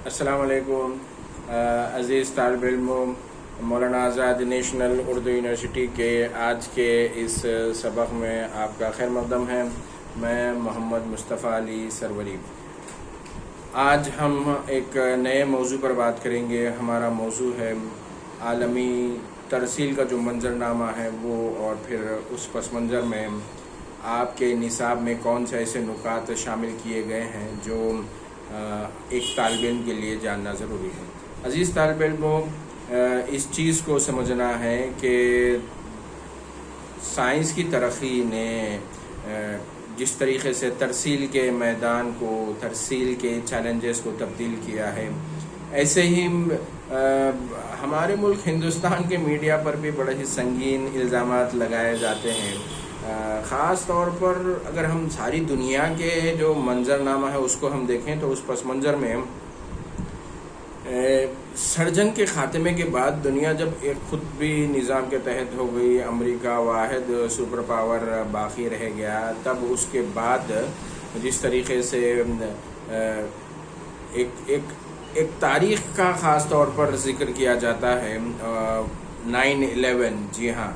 السلام علیکم عزیز طالب علموں، مولانا آزاد نیشنل اردو یونیورسٹی کے آج کے اس سبق میں آپ کا خیر مقدم ہے۔ میں محمد مصطفیٰ علی سروری۔ آج ہم ایک نئے موضوع پر بات کریں گے۔ ہمارا موضوع ہے عالمی ترسیل کا جو منظرنامہ ہے وہ، اور پھر اس پس منظر میں آپ کے نصاب میں کون سے ایسے نکات شامل کیے گئے ہیں جو ایک طالب علم کے لیے جاننا ضروری ہے۔ عزیز طالب علموں، اس چیز کو سمجھنا ہے کہ سائنس کی ترقی نے جس طریقے سے ترسیل کے میدان کو، ترسیل کے چیلنجز کو تبدیل کیا ہے، ایسے ہی ہمارے ملک ہندوستان کے میڈیا پر بھی بڑے ہی سنگین الزامات لگائے جاتے ہیں۔ خاص طور پر اگر ہم ساری دنیا کے جو منظرنامہ ہے اس کو ہم دیکھیں تو اس پس منظر میں سرجن کے خاتمے کے بعد دنیا جب ایک خود بھی نظام کے تحت ہو گئی، امریکہ واحد سپر پاور باقی رہ گیا، تب اس کے بعد جس طریقے سے ایک تاریخ کا خاص طور پر ذکر کیا جاتا ہے 9/11، جی ہاں،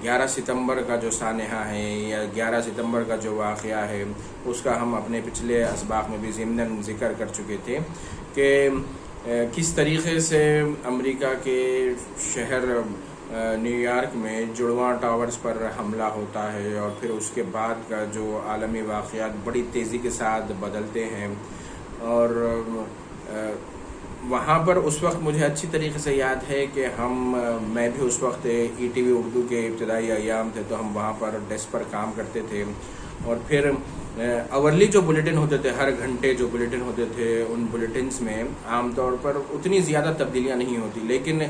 11 ستمبر کا جو سانحہ ہے یا 11 ستمبر کا جو واقعہ ہے، اس کا ہم اپنے پچھلے اسباق میں بھی ضمناً ذکر کر چکے تھے کہ کس طریقے سے امریکہ کے شہر نیو یارک میں جڑواں ٹاورز پر حملہ ہوتا ہے، اور پھر اس کے بعد کا جو عالمی واقعات بڑی تیزی کے ساتھ بدلتے ہیں۔ اور وہاں پر اس وقت مجھے اچھی طریقے سے یاد ہے کہ میں بھی اس وقت ETV اردو کے ابتدائی ایام تھے، تو ہم وہاں پر ڈیسک پر کام کرتے تھے، اور پھر اورلی جو بلیٹن ہوتے تھے، ہر گھنٹے جو بلیٹن ہوتے تھے، ان بلیٹنز میں عام طور پر اتنی زیادہ تبدیلیاں نہیں ہوتی، لیکن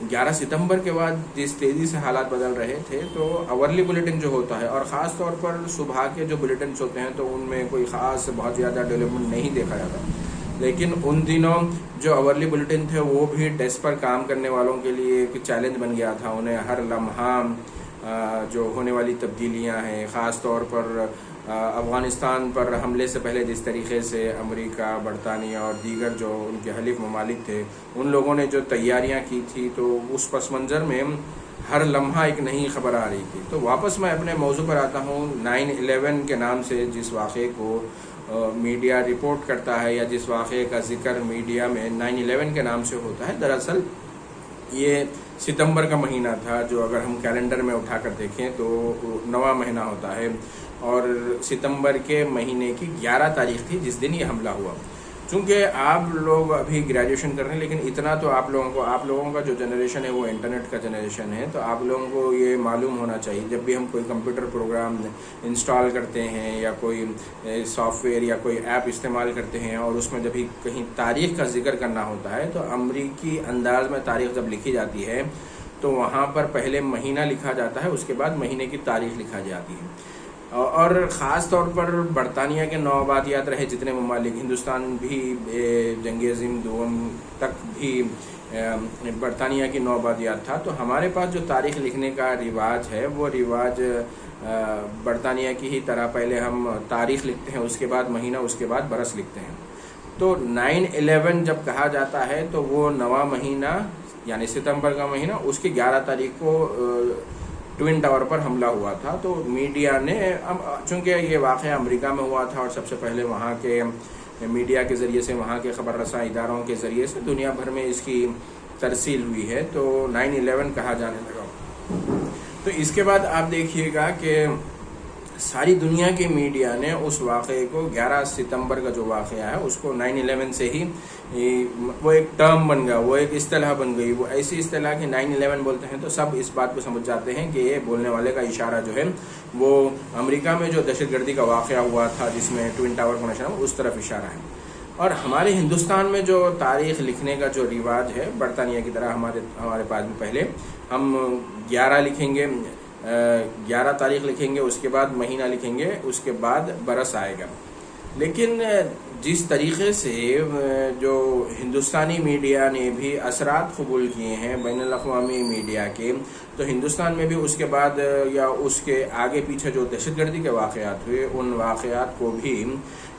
11 ستمبر کے بعد جس تیزی سے حالات بدل رہے تھے تو اورلی بلیٹن جو ہوتا ہے، اور خاص طور پر صبح کے جو بلیٹنز ہوتے ہیں تو ان میں کوئی خاص بہت زیادہ ڈیولپمنٹ نہیں دیکھا جاتا، لیکن ان دنوں جو اورلی بلیٹن تھے وہ بھی ڈیسک پر کام کرنے والوں کے لیے ایک چیلنج بن گیا تھا۔ انہیں ہر لمحہ جو ہونے والی تبدیلیاں ہیں، خاص طور پر افغانستان پر حملے سے پہلے جس طریقے سے امریکہ، برطانیہ اور دیگر جو ان کے حلیف ممالک تھے، ان لوگوں نے جو تیاریاں کی تھی، تو اس پس منظر میں ہر لمحہ ایک نئی خبر آ رہی تھی۔ تو واپس میں اپنے موضوع پر آتا ہوں۔ 9/11 کے نام سے جس واقعے کو میڈیا رپورٹ کرتا ہے، یا جس واقعے کا ذکر میڈیا میں 9/11 کے نام سے ہوتا ہے، دراصل یہ ستمبر کا مہینہ تھا، جو اگر ہم کیلنڈر میں اٹھا کر دیکھیں تو 9واں مہینہ ہوتا ہے، اور ستمبر کے مہینے کی 11 تاریخ تھی جس دن یہ حملہ ہوا۔ چونکہ آپ لوگ ابھی گریجویشن کر رہے ہیں، لیکن اتنا تو آپ لوگوں کا جو جنریشن ہے وہ انٹرنیٹ کا جنریشن ہے، تو آپ لوگوں کو یہ معلوم ہونا چاہیے جب بھی ہم کوئی کمپیوٹر پروگرام انسٹال کرتے ہیں یا کوئی سافٹ ویئر یا کوئی ایپ استعمال کرتے ہیں، اور اس میں جب بھی کہیں تاریخ کا ذکر کرنا ہوتا ہے تو امریکی انداز میں تاریخ جب لکھی جاتی ہے تو وہاں پر پہلے مہینہ لکھا جاتا ہے، اس کے بعد مہینے کی تاریخ لکھا جاتی ہے۔ اور خاص طور پر برطانیہ کے نوآبادیات رہے جتنے ممالک، ہندوستان بھی جنگ عظیم دوم تک بھی برطانیہ کی نوآبادیات تھا، تو ہمارے پاس جو تاریخ لکھنے کا رواج ہے وہ رواج برطانیہ کی ہی طرح پہلے ہم تاریخ لکھتے ہیں، اس کے بعد مہینہ، اس کے بعد برس لکھتے ہیں۔ تو 9/11 جب کہا جاتا ہے تو وہ 9واں مہینہ یعنی ستمبر کا مہینہ، اس کی 11 تاریخ کو ٹوئن ٹاور پر حملہ ہوا تھا۔ تو میڈیا نے، چونکہ یہ واقعہ امریکہ میں ہوا تھا اور سب سے پہلے وہاں کے میڈیا کے ذریعے سے، وہاں کے خبر رساں اداروں کے ذریعے سے دنیا بھر میں اس کی ترسیل ہوئی ہے، تو 9/11 کہا جانے لگا۔ تو اس کے بعد آپ دیکھیے گا کہ ساری دنیا کی میڈیا نے اس واقعے کو، 11 ستمبر کا جو واقعہ ہے اس کو 9/11 سے ہی وہ ایک ٹرم بن گیا، وہ ایک اصطلاح بن گئی، وہ ایسی اصطلاح کہ 9/11 بولتے ہیں تو سب اس بات کو سمجھ جاتے ہیں کہ یہ بولنے والے کا اشارہ جو ہے وہ امریکہ میں جو دہشت گردی کا واقعہ ہوا تھا جس میں ٹوئن ٹاور کو نشانہ، اس طرف اشارہ ہے۔ اور ہمارے ہندوستان میں جو تاریخ لکھنے کا جو رواج ہے، برطانیہ کی طرح ہمارے پاس بھی پہلے ہم 11 لکھیں گے، 11 تاریخ لکھیں گے، اس کے بعد مہینہ لکھیں گے، اس کے بعد برس آئے گا۔ لیکن جس طریقے سے جو ہندوستانی میڈیا نے بھی اثرات قبول کیے ہیں بین الاقوامی میڈیا کے، تو ہندوستان میں بھی اس کے بعد یا اس کے آگے پیچھے جو دہشت گردی کے واقعات ہوئے، ان واقعات کو بھی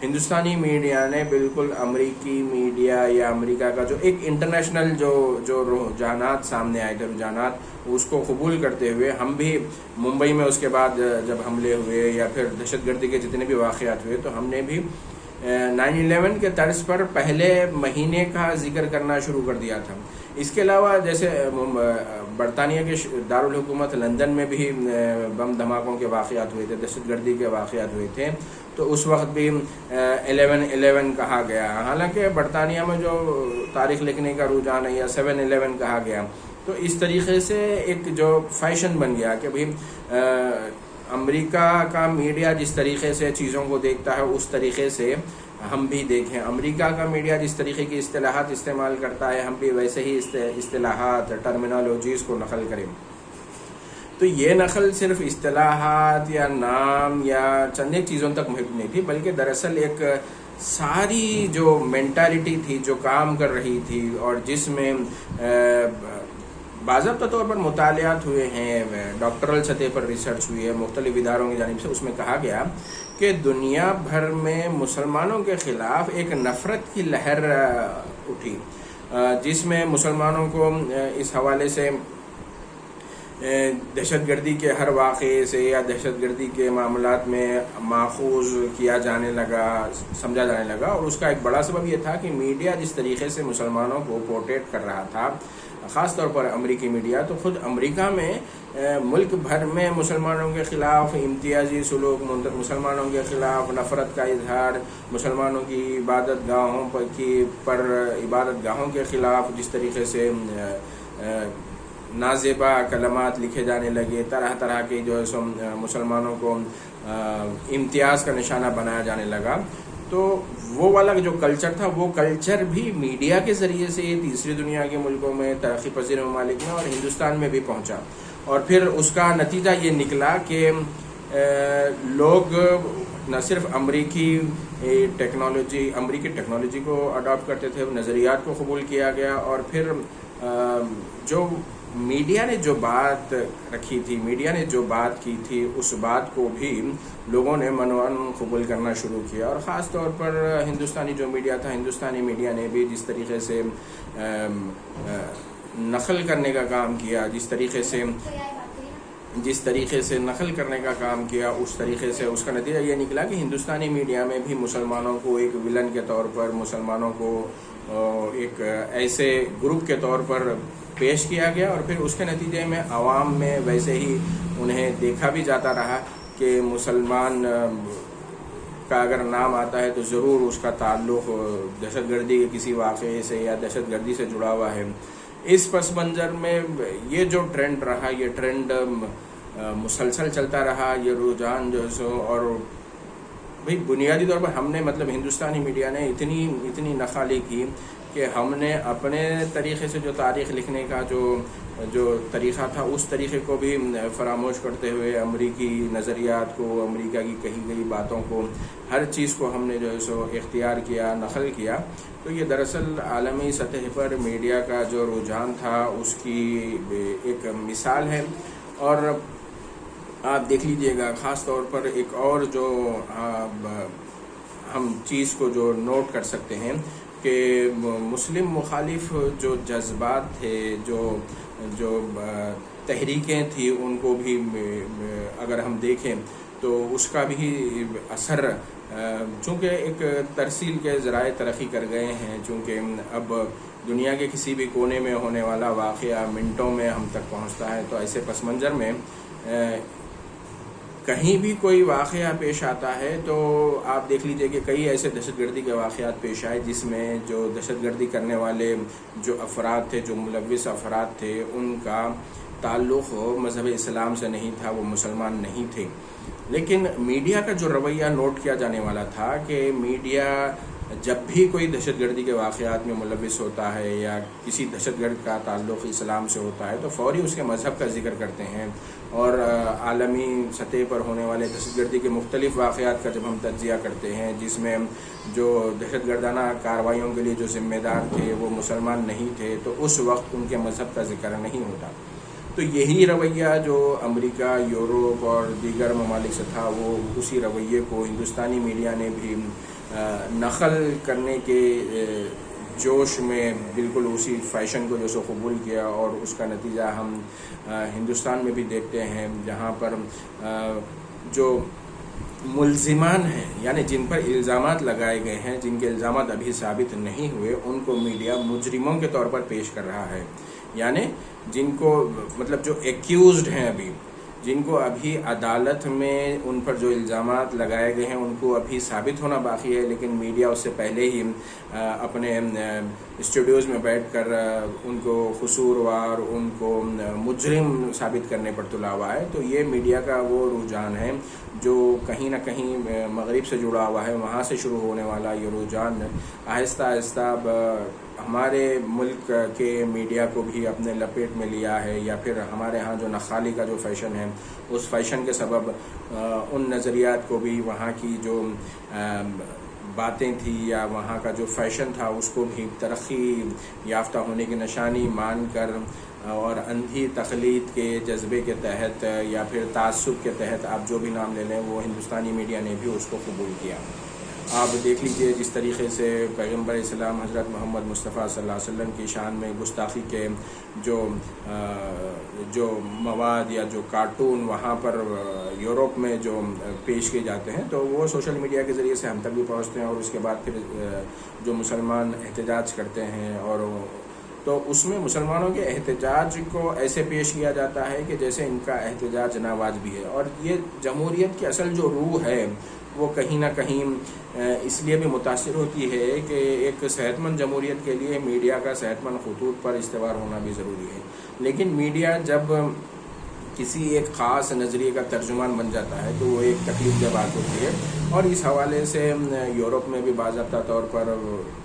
ہندوستانی میڈیا نے بالکل امریکی میڈیا یا امریکہ کا جو ایک انٹرنیشنل جو رجحانات سامنے آئے تھے، رجحانات اس کو قبول کرتے ہوئے ہم بھی ممبئی میں اس کے بعد جب حملے ہوئے یا پھر دہشت گردی کے جتنے بھی واقعات ہوئے، تو ہم نے بھی 9/11 کے طرز پر پہلے مہینے کا ذکر کرنا شروع کر دیا تھا۔ اس کے علاوہ جیسے برطانیہ کے دارالحکومت لندن میں بھی بم دھماکوں کے واقعات ہوئے تھے، دہشت گردی کے واقعات ہوئے تھے، تو اس وقت بھی 11/11 کہا گیا۔ حالانکہ برطانیہ میں جو تاریخ لکھنے کا رجحان ہے یا 7/11 کہا گیا، تو اس طریقے سے ایک جو فیشن بن گیا کہ بھئی امریکہ کا میڈیا جس طریقے سے چیزوں کو دیکھتا ہے اس طریقے سے ہم بھی دیکھیں، امریکہ کا میڈیا جس طریقے کی اصطلاحات استعمال کرتا ہے ہم بھی ویسے ہی اصطلاحات، ٹرمینالوجیز کو نقل کریں۔ تو یہ نقل صرف اصطلاحات یا نام یا چند ایک چیزوں تک محدود نہیں تھی، بلکہ دراصل ایک ساری جو مینٹالٹی تھی جو کام کر رہی تھی، اور جس میں باضابطہ طور پر مطالعات ہوئے ہیں، ڈاکٹرل سطح پر ریسرچ ہوئی ہے مختلف اداروں کی جانب سے، اس میں کہا گیا کہ دنیا بھر میں مسلمانوں کے خلاف ایک نفرت کی لہر اٹھی، جس میں مسلمانوں کو اس حوالے سے دہشت گردی کے ہر واقعے سے یا دہشت گردی کے معاملات میں ماخوذ کیا جانے لگا، سمجھا جانے لگا۔ اور اس کا ایک بڑا سبب یہ تھا کہ میڈیا جس طریقے سے مسلمانوں کو پورٹریٹ کر رہا تھا، خاص طور پر امریکی میڈیا، تو خود امریکہ میں ملک بھر میں مسلمانوں کے خلاف امتیازی سلوک، مسلمانوں کے خلاف نفرت کا اظہار، مسلمانوں کی عبادت گاہوں کے خلاف جس طریقے سے نازیبا کلمات لکھے جانے لگے، طرح طرح کے جو ہے مسلمانوں کو امتیاز کا نشانہ بنایا جانے لگا، تو وہ والا جو کلچر تھا، وہ کلچر بھی میڈیا کے ذریعے سے تیسری دنیا کے ملکوں میں، ترقی پذیر ممالک میں اور ہندوستان میں بھی پہنچا۔ اور پھر اس کا نتیجہ یہ نکلا کہ لوگ نہ صرف امریکی ٹیکنالوجی کو اڈاپٹ کرتے تھے، نظریات کو قبول کیا گیا، اور پھر جو میڈیا نے جو بات رکھی تھی، میڈیا نے جو بات کی تھی، اس بات کو بھی لوگوں نے منوان قبول کرنا شروع کیا۔ اور خاص طور پر ہندوستانی جو میڈیا تھا، ہندوستانی میڈیا نے بھی جس طریقے سے نقل کرنے کا کام کیا، جس طریقے سے نقل کرنے کا کام کیا، اس طریقے سے اس کا نتیجہ یہ نکلا کہ ہندوستانی میڈیا میں بھی مسلمانوں کو ایک ولن کے طور پر، مسلمانوں کو ایک ایسے گروپ کے طور پر پیش کیا گیا، اور پھر اس کے نتیجے میں عوام میں ویسے ہی انہیں دیکھا بھی جاتا رہا کہ مسلمان کا اگر نام آتا ہے تو ضرور اس کا تعلق دہشت گردی کے کسی واقعے سے یا دہشت گردی سے جڑا ہوا ہے۔ اس پس منظر میں یہ جو ٹرینڈ رہا، یہ ٹرینڈ مسلسل چلتا رہا، یہ رجحان جو ہے اور بھئی بنیادی طور پر ہم نے ہندوستانی میڈیا نے اتنی نخالی کی کہ ہم نے اپنے طریقے سے جو تاریخ لکھنے کا جو طریقہ تھا، اس طریقے کو بھی فراموش کرتے ہوئے امریکی نظریات کو، امریکہ کی کہی گئی باتوں کو، ہر چیز کو ہم نے جو ہے سو اختیار کیا، نقل کیا۔ تو یہ دراصل عالمی سطح پر میڈیا کا جو رجحان تھا اس کی ایک مثال ہے۔ اور آپ دیکھ لیجئے گا، خاص طور پر ایک اور جو ہم چیز کو جو نوٹ کر سکتے ہیں کہ مسلم مخالف جو جذبات تھے، جو تحریکیں تھیں، ان کو بھی اگر ہم دیکھیں تو اس کا بھی اثر، چونکہ ایک ترسیل کے ذرائع ترقی کر گئے ہیں، چونکہ اب دنیا کے کسی بھی کونے میں ہونے والا واقعہ منٹوں میں ہم تک پہنچتا ہے، تو ایسے پس منظر میں کہیں بھی کوئی واقعہ پیش آتا ہے تو آپ دیکھ لیجئے کہ کئی ایسے دہشت گردی کے واقعات پیش آئے جس میں جو دہشت گردی کرنے والے جو افراد تھے، جو ملوث افراد تھے، ان کا تعلق مذہب اسلام سے نہیں تھا، وہ مسلمان نہیں تھے۔ لیکن میڈیا کا جو رویہ نوٹ کیا جانے والا تھا کہ میڈیا جب بھی کوئی دہشت گردی کے واقعات میں ملوث ہوتا ہے یا کسی دہشت گرد کا تعلق اسلام سے ہوتا ہے تو فوری اس کے مذہب کا ذکر کرتے ہیں، اور عالمی سطح پر ہونے والے دہشت گردی کے مختلف واقعات کا جب ہم تجزیہ کرتے ہیں جس میں جو دہشت گردانہ کارروائیوں کے لیے جو ذمہ دار تھے وہ مسلمان نہیں تھے، تو اس وقت ان کے مذہب کا ذکر نہیں ہوتا۔ تو یہی رویہ جو امریکہ، یورپ اور دیگر ممالک سے تھا، وہ اسی رویے کو ہندوستانی میڈیا نے بھی نقل کرنے کے جوش میں بالکل اسی فیشن کو جو سو قبول کیا، اور اس کا نتیجہ ہم ہندوستان میں بھی دیکھتے ہیں، جہاں پر جو ملزمان ہیں، یعنی جن پر الزامات لگائے گئے ہیں، جن کے الزامات ابھی ثابت نہیں ہوئے، ان کو میڈیا مجرموں کے طور پر پیش کر رہا ہے، یعنی جن کو مطلب جو ایکیوزڈ ہیں، ابھی جن کو ابھی عدالت میں ان پر جو الزامات لگائے گئے ہیں ان کو ابھی ثابت ہونا باقی ہے، لیکن میڈیا اس سے پہلے ہی اپنے اسٹوڈیوز میں بیٹھ کر ان کو قصوروار، ان کو مجرم ثابت کرنے پر تلا ہوا ہے۔ تو یہ میڈیا کا وہ رجحان ہے جو کہیں نہ کہیں مغرب سے جڑا ہوا ہے، وہاں سے شروع ہونے والا یہ رجحان آہستہ آہستہ ہمارے ملک کے میڈیا کو بھی اپنے لپیٹ میں لیا ہے، یا پھر ہمارے ہاں جو نخالی کا جو فیشن ہے اس فیشن کے سبب ان نظریات کو بھی، وہاں کی جو باتیں تھیں یا وہاں کا جو فیشن تھا اس کو بھی ترقی یافتہ ہونے کی نشانی مان کر، اور اندھی تقلید کے جذبے کے تحت یا پھر تعصب کے تحت آپ جو بھی نام لے لیں، وہ ہندوستانی میڈیا نے بھی اس کو قبول کیا۔ آپ دیکھ لیجئے جس طریقے سے پیغمبر اسلام حضرت محمد مصطفیٰ صلی اللہ علیہ وسلم کی شان میں گستاخی کے جو مواد یا جو کارٹون وہاں پر یورپ میں جو پیش کیے جاتے ہیں، تو وہ سوشل میڈیا کے ذریعے سے ہم تک بھی پہنچتے ہیں، اور اس کے بعد پھر جو مسلمان احتجاج کرتے ہیں، اور تو اس میں مسلمانوں کے احتجاج کو ایسے پیش کیا جاتا ہے کہ جیسے ان کا احتجاج ناواجبی ہے، اور یہ جمہوریت کی اصل جو روح ہے وہ کہیں نہ کہیں اس لیے بھی متاثر ہوتی ہے کہ ایک صحت مند جمہوریت کے لیے میڈیا کا صحت مند خطوط پر استوار ہونا بھی ضروری ہے، لیکن میڈیا جب کسی ایک خاص نظریے کا ترجمان بن جاتا ہے تو وہ ایک تکلیف دہ بات ہوتی ہے، اور اس حوالے سے یورپ میں بھی باضابطہ طور پر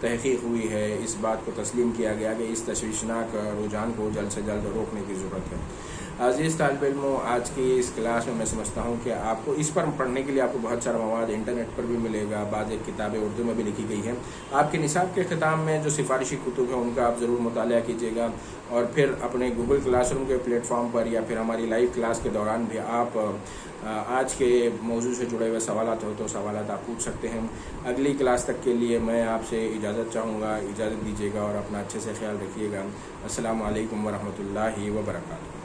تحقیق ہوئی ہے، اس بات کو تسلیم کیا گیا کہ اس تشویشناک رجحان کو جلد سے جلد روکنے کی ضرورت ہے۔ عزیز طالب علموں، آج کی اس کلاس میں سمجھتا ہوں کہ آپ کو اس پر پڑھنے کے لیے آپ کو بہت سارا مواد انٹرنیٹ پر بھی ملے گا، بعض ایک کتابیں اردو میں بھی لکھی گئی ہیں۔ آپ کے نصاب کے اختتام میں جو سفارشی کتب ہیں ان کا آپ ضرور مطالعہ کیجیے گا، اور پھر اپنے گوگل کلاس روم کے پلیٹ فارم پر یا پھر ہماری لائیو کلاس کے دوران بھی آپ آج کے موضوع سے جڑے ہوئے سوالات ہو تو سوالات آپ پوچھ سکتے ہیں۔ اگلی کلاس تک کے لیے میں آپ سے اجازت چاہوں گا، اجازت دیجیے گا، اور اپنا اچھے سے خیال رکھیے گا۔ السلام علیکم ورحمۃ اللہ وبرکاتہ۔